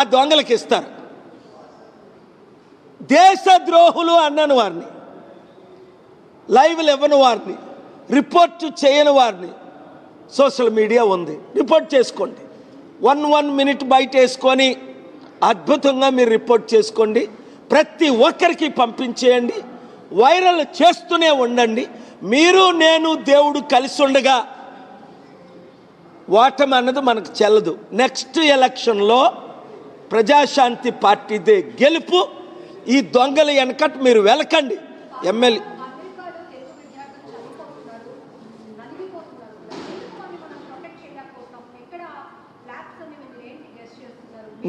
ఆ దొంగలకి ఇస్తారు. దేశద్రోహులు అన్నను వారిని, లైవ్లు ఇవ్వని వారిని, రిపోర్ట్ చేయని వారిని సోషల్ మీడియా ఉంది, రిపోర్ట్ చేసుకోండి. 1 మినిట్ బయట వేసుకొని అద్భుతంగా మీరు రిపోర్ట్ చేసుకోండి. ప్రతి ఒక్కరికి పంపించేయండి, వైరల్ చేస్తూనే ఉండండి. మీరు నేను దేవుడు కలిసి ఉండగా ఓటమి అన్నది మనకు చెల్లదు. నెక్స్ట్ ఎలక్షన్లో ప్రజాశాంతి పార్టీదే గెలుపు. ఈ దొంగల వెనకట్ మీరు వెలకండి. ఎమ్మెల్యే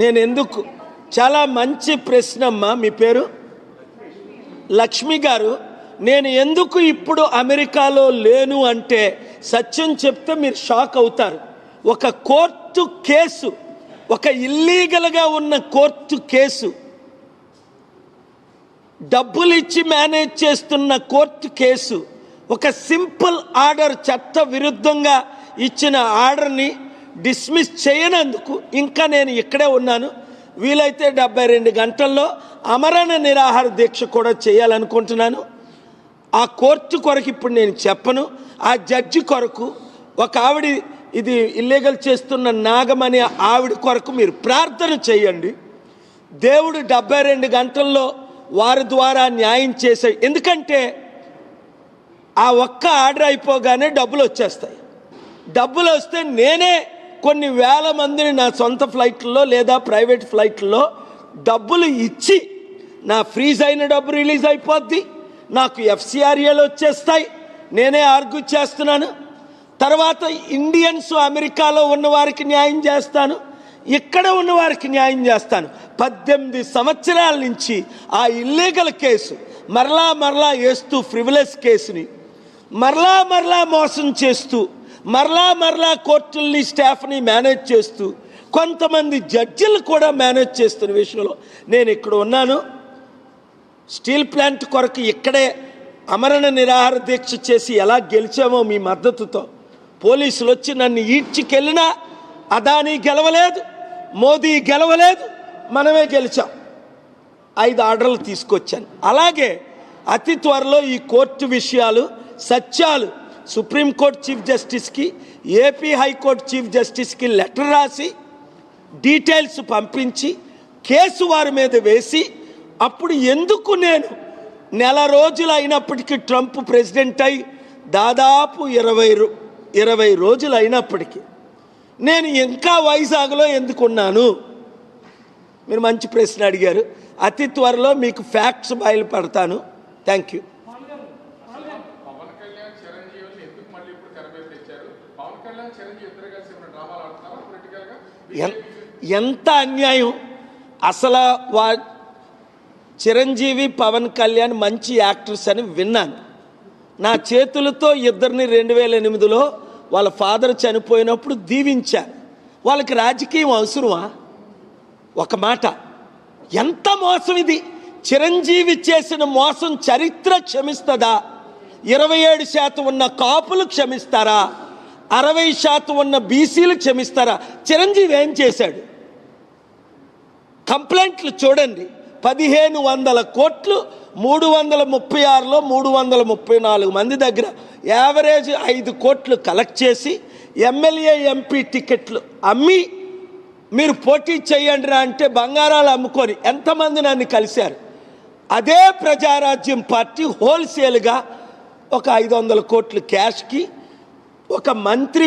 నేను ఎందుకు, చాలా మంచి ప్రశ్న అమ్మా. మీ పేరు లక్ష్మి గారు. నేను ఎందుకు ఇప్పుడు అమెరికాలో లేను అంటే సత్యం చెప్తే మీరు షాక్ అవుతారు. ఒక కోర్టు కేసు, ఒక ఇల్లీగల్గా ఉన్న కోర్టు కేసు, డబ్బులు ఇచ్చి మేనేజ్ చేస్తున్న కోర్టు కేసు, ఒక సింపుల్ ఆర్డర్, చట్ట విరుద్ధంగా ఇచ్చిన ఆర్డర్ని డిస్మిస్ చేయనందుకు ఇంకా నేను ఇక్కడే ఉన్నాను. వీలైతే 72 గంటల్లో ఆమరణ నిరాహార దీక్ష కూడా చేయాలనుకుంటున్నాను. ఆ కోర్టు కొరకు ఇప్పుడు నేను చెప్పను. ఆ జడ్జి కొరకు, ఒక ఆవిడ ఇది ఇల్లీగల్ చేస్తున్న నాగమని ఆవిడ కొరకు మీరు ప్రార్థన చేయండి. దేవుడు 72 గంటల్లో వారి ద్వారా న్యాయం చేసే, ఎందుకంటే ఆ ఒక్క ఆర్డర్ అయిపోగానే డబ్బులు వచ్చేస్తాయి. డబ్బులు వస్తే నేనే కొన్ని వేల మందిని నా సొంత ఫ్లైట్లలో లేదా ప్రైవేట్ ఫ్లైట్లలో డబ్బులు ఇచ్చి, నా ఫ్రీజ్ అయిన డబ్బు రిలీజ్ అయిపోద్ది, నాకు ఎఫ్సిఆర్ఏలు వచ్చేస్తాయి, నేనే ఆర్గ్యూ చేస్తున్నాను. తర్వాత ఇండియన్స్ అమెరికాలో ఉన్న వారికి న్యాయం చేస్తాను, ఇక్కడ ఉన్న వారికి న్యాయం చేస్తాను. 18 సంవత్సరాల నుంచి ఆ ఇల్లీగల్ కేసు మరలా వేస్తూ, ఫ్రివిలెస్ కేసుని మరలా మోసం చేస్తూ, మరలా కోర్టుల్ని స్టాఫ్ని మేనేజ్ చేస్తూ, కొంతమంది జడ్జిలు కూడా మేనేజ్ చేస్తున్న విషయంలో నేను ఇక్కడ ఉన్నాను. స్టీల్ ప్లాంట్ కొరకు ఇక్కడే ఆమరణ నిరాహార దీక్ష చేసి ఎలా గెలిచామో మీ మద్దతుతో, పోలీసులు వచ్చి నన్ను ఈడ్చికెళ్ళినా అదానీ గెలవలేదు, మోదీ గెలవలేదు, మనమే గెలిచాం. 5 ఆర్డర్లు తీసుకొచ్చాను. అలాగే అతి త్వరలో ఈ కోర్టు విషయాలు, సత్యాలు సుప్రీంకోర్టు చీఫ్ జస్టిస్కి, ఏపీ హైకోర్టు చీఫ్ జస్టిస్కి లెటర్ రాసి డీటెయిల్స్ పంపించి కేసు వారి మీద వేసి, అప్పుడు ఎందుకు నేను నెల రోజులు అయినప్పటికీ, ట్రంప్ ప్రెసిడెంట్ అయి దాదాపు 20 రోజులు అయినప్పటికీ నేను ఇంకా వైజాగ్లో ఎందుకున్నాను? మీరు మంచి ప్రశ్న అడిగారు. అతి త్వరలో మీకు ఫ్యాక్ట్స్ బయలుపడతాను. Thank you. ఎంత అన్యాయం అసలు! చిరంజీవి, పవన్ కళ్యాణ్ మంచి యాక్టర్స్ అని విన్నాను. నా చేతులతో ఇద్దరిని 2008లో వాళ్ళ ఫాదర్ చనిపోయినప్పుడు దీవించాను. వాళ్ళకి రాజకీయం అవసరమా? ఒక మాట, ఎంత మోసం ఇది! చిరంజీవి చేసిన మోసం చరిత్ర క్షమిస్తుందా? 27% ఉన్న కాపులు క్షమిస్తారా? 60% ఉన్న బీసీలు క్షమిస్తారా? చిరంజీవి ఏం చేశాడు? కంప్లైంట్లు చూడండి. 1500 కోట్లు 336లో 334 మంది దగ్గర యావరేజ్ 5 కోట్లు కలెక్ట్ చేసి, ఎమ్మెల్యే ఎంపీ టికెట్లు అమ్మి మీరు పోటీ చేయండి రా అంటే బంగారాలు అమ్ముకొని ఎంతమంది నన్ను కలిశారు. అదే ప్రజారాజ్యం పార్టీ హోల్సేల్గా ఒక 500 కోట్లు క్యాష్కి ఒక మంత్రి